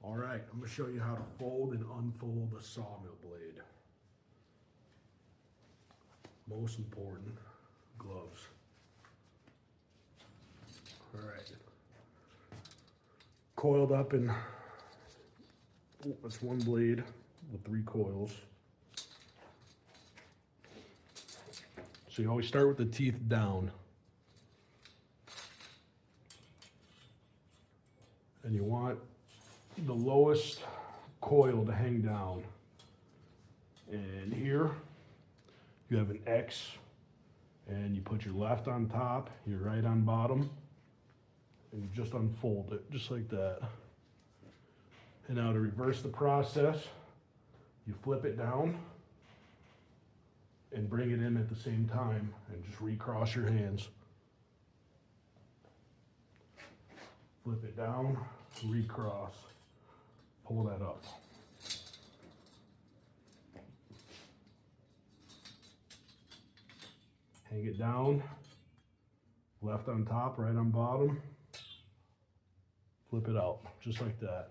All right, I'm gonna show you how to fold and unfold a sawmill blade. Most important, gloves. All right. Coiled up in, that's one blade with 3 coils. So you always start with the teeth down. And you want the lowest coil to hang down. And here you have an X, and you put your left on top, your right on bottom, and you just unfold it just like that. And now to reverse the process, you flip it down and bring it in at the same time and just recross your hands. Flip it down, recross, pull that up. Hang it down, left on top, right on bottom. Flip it out, just like that.